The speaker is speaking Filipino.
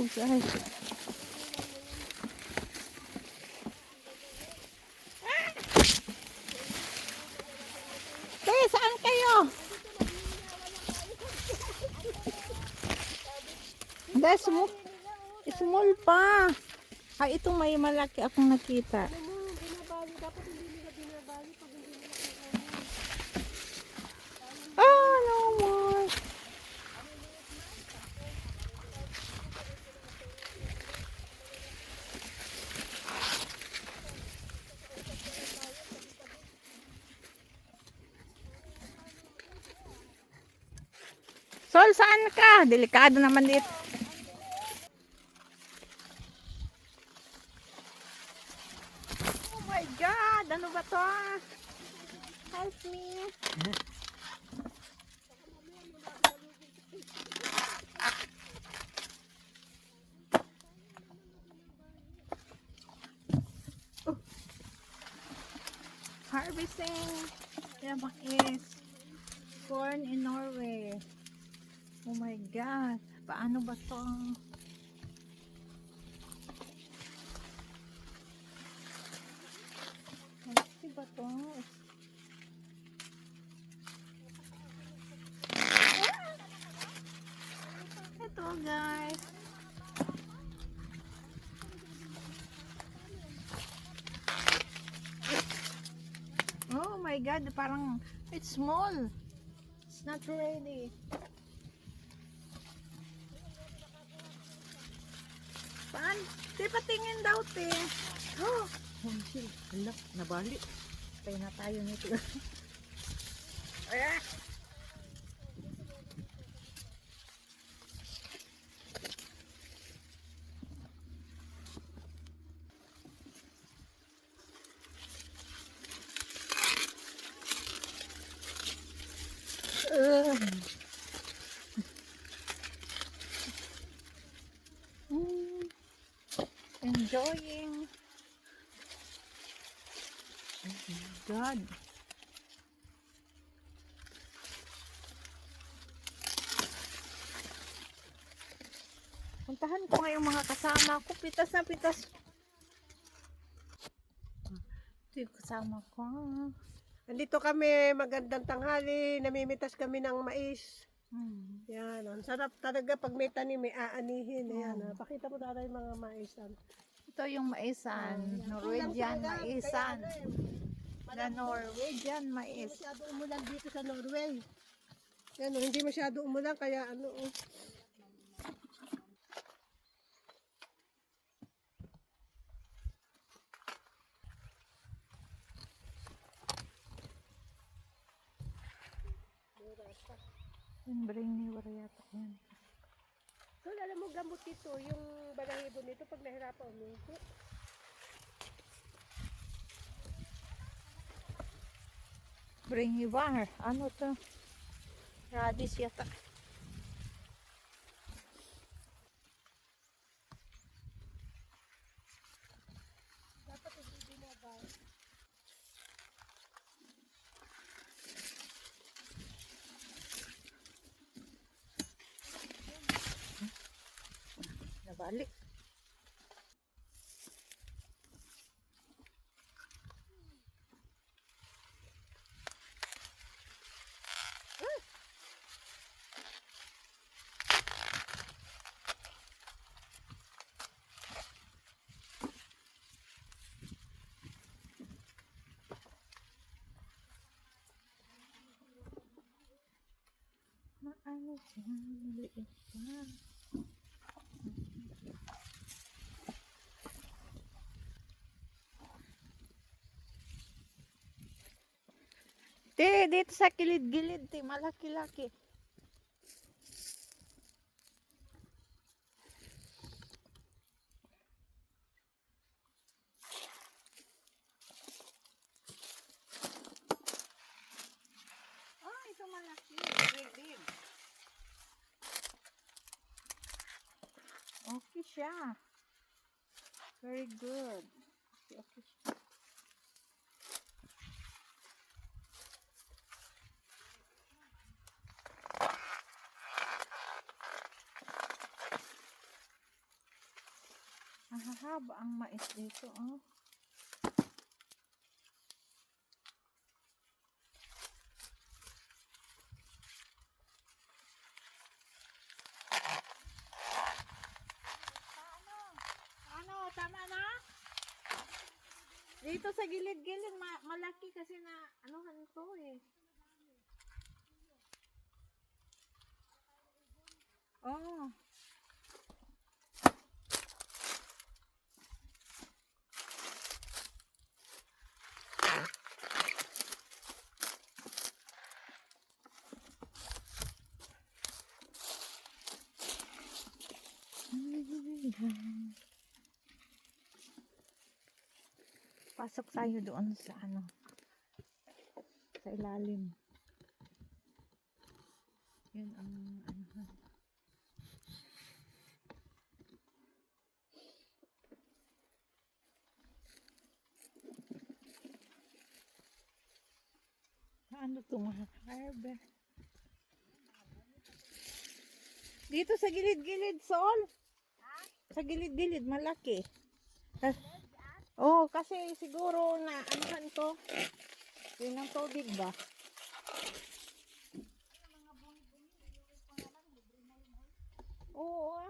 ko, guys. Saan kayo? Hindi, small pa. Ay, ito may malaki akong nakita. Ah, no more. Sol, saan ka? Delikado naman dito. Oh my God! Ano ba to? Help me. Harvesting. Yan is corn in Norway. Oh my God. Paano ba to? Ano ba to? Ito guys. Oh my God. Parang it's small. It's not ready. Paan? Di patingin daw, te. Oh, honsil. Hala, nabali. Tayo na tayo nito. Ah! Enjoying. Oh my God. Puntahan ko ngayong mga kasama ko. Pitas na pitas. Ito yung kasama ko. Nandito kami, magandang tanghali, namimitas kami ng mais. Yan, ang sarap talaga pag may tanim, may aanihin. Ayan, pakita mo tayo yung mga maisan. Ito yung maisan. Norwegian maisan. The Norwegian mais. Hindi masyado umulan dito sa Norway. Yan, hindi masyado umulan, kaya ano. Bring me yata yan. So, alam mo, gamot ito, yung balahibo nito pag nahirapan uminti. Bring me war. Ano to? Radish yata. Dapat hindi binabay. Nabalik. Ano siya? Maliit pa. Dito sa kilid-gilid, malaki-laki. Ah, ito malaki. Big. Okay siya. Very good. Okay siya. Ang hahaba ang mais dito, oh. Ano, tama na? Dito sa gilid-gilid, malaki kasi na, anuhan to eh. Oh. Pasok tayo doon sa ano, sa ilalim. Yun ang ano. Paano ito makakarbe? Dito sa gilid-gilid, Sol. Sa gilid-gilid, malaki. Oh, kasi siguro na anuhan to. Yun ang tubig ba? Oo, ah.